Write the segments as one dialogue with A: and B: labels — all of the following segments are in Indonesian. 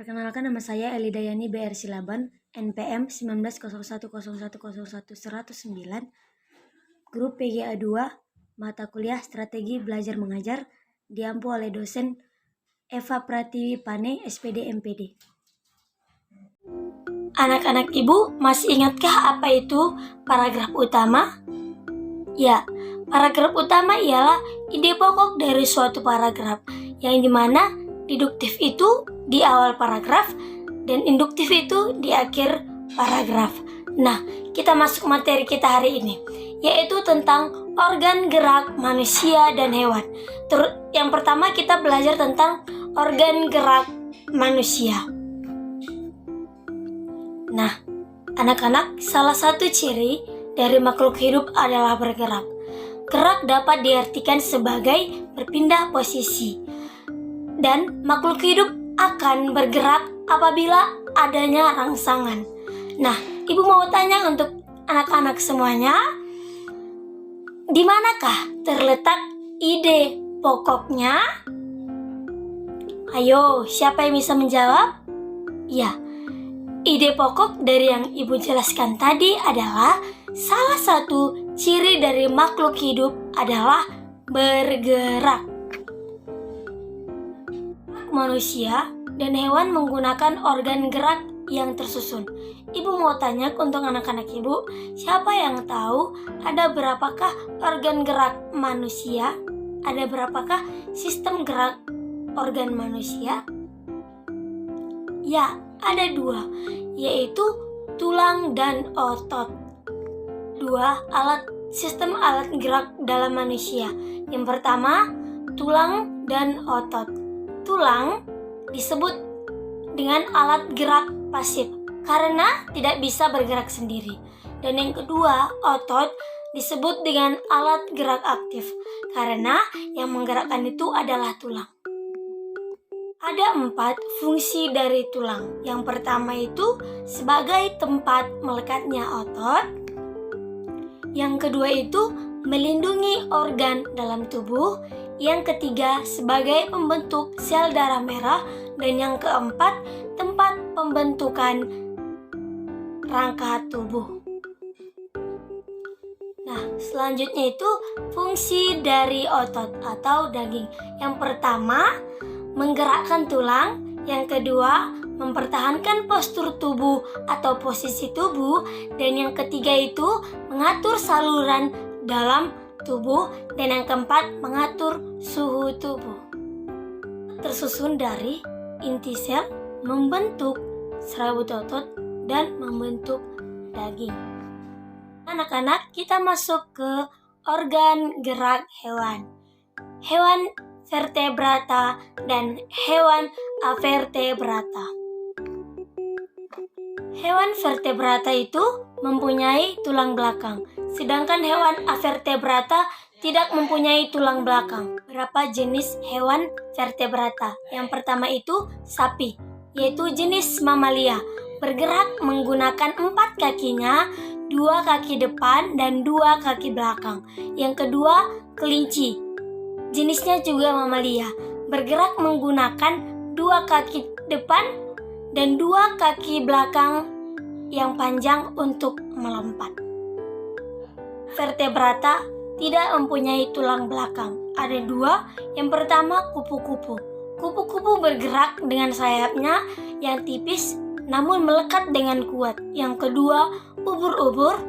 A: Perkenalkan, nama saya Eli Dayani BR Silaban, NPM 190101010109, Grup PGA 2, Mata Kuliah Strategi Belajar Mengajar, diampu oleh dosen Eva Pratiwi Pane, SPD MPD. Anak-anak ibu masih ingatkah apa itu paragraf utama? Ya, paragraf utama ialah ide pokok dari suatu paragraf, yang dimana deduktif itu di awal paragraf dan induktif itu di akhir paragraf. Nah, kita masuk materi kita hari ini, yaitu tentang organ gerak manusia dan hewan. Yang pertama kita belajar tentang organ gerak manusia. Nah, anak-anak, salah satu ciri dari makhluk hidup adalah bergerak. Gerak dapat diartikan sebagai berpindah posisi. Dan makhluk hidup akan bergerak apabila adanya rangsangan. Nah, ibu mau tanya untuk anak-anak semuanya, di manakah terletak ide pokoknya? Ayo, siapa yang bisa menjawab? Ya, ide pokok dari yang ibu jelaskan tadi adalah salah satu ciri dari makhluk hidup adalah bergerak. Manusia dan hewan menggunakan organ gerak yang tersusun. Ibu mau tanya untuk anak-anak ibu, siapa yang tahu ada berapakah organ gerak manusia? Ada berapakah sistem gerak organ manusia? Ya, ada 2, yaitu tulang dan otot. 2 sistem alat gerak dalam manusia. Yang pertama, tulang dan otot. Tulang disebut dengan alat gerak pasif karena tidak bisa bergerak sendiri. Dan yang kedua, otot disebut dengan alat gerak aktif karena yang menggerakkan itu adalah tulang. Ada 4 fungsi dari tulang. Yang pertama itu sebagai tempat melekatnya otot. Yang kedua itu melindungi organ dalam tubuh. Yang ketiga sebagai pembentuk sel darah merah. Dan yang keempat tempat pembentukan rangka tubuh. Nah, selanjutnya itu fungsi dari otot atau daging. Yang pertama, menggerakkan tulang. Yang kedua, mempertahankan postur tubuh atau posisi tubuh. Dan yang ketiga itu mengatur saluran dalam tubuh. Dan yang keempat, mengatur suhu tubuh. Tersusun dari inti sel, membentuk serabut otot, dan membentuk daging. Anak-anak, kita masuk ke organ gerak hewan. Hewan vertebrata dan hewan avertebrata. Hewan vertebrata itu mempunyai tulang belakang, sedangkan hewan avertebrata tidak mempunyai tulang belakang. Berapa jenis hewan vertebrata? Yang pertama itu sapi, yaitu jenis mamalia, bergerak menggunakan 4 kakinya, 2 kaki depan dan 2 kaki belakang. Yang kedua, kelinci, jenisnya juga mamalia, bergerak menggunakan 2 kaki depan dan 2 kaki belakang yang panjang untuk melompat. Vertebrata tidak mempunyai tulang belakang. Ada 2. Yang pertama, kupu-kupu. Kupu-kupu bergerak dengan sayapnya yang tipis namun melekat dengan kuat. Yang kedua, ubur-ubur,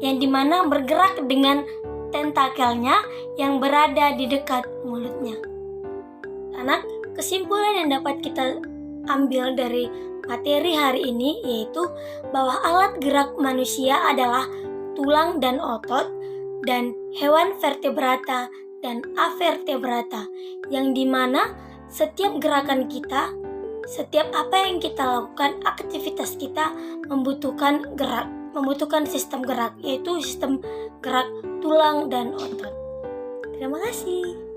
A: yang dimana bergerak dengan tentakelnya yang berada di dekat mulutnya. Anak, kesimpulan yang dapat kita ambil dari materi hari ini yaitu bahwa alat gerak manusia adalah tulang dan otot, dan hewan vertebrata dan avertebrata, yang dimana setiap gerakan kita, setiap apa yang kita lakukan, aktivitas kita membutuhkan gerak, membutuhkan sistem gerak, yaitu sistem gerak tulang dan otot. Terima kasih.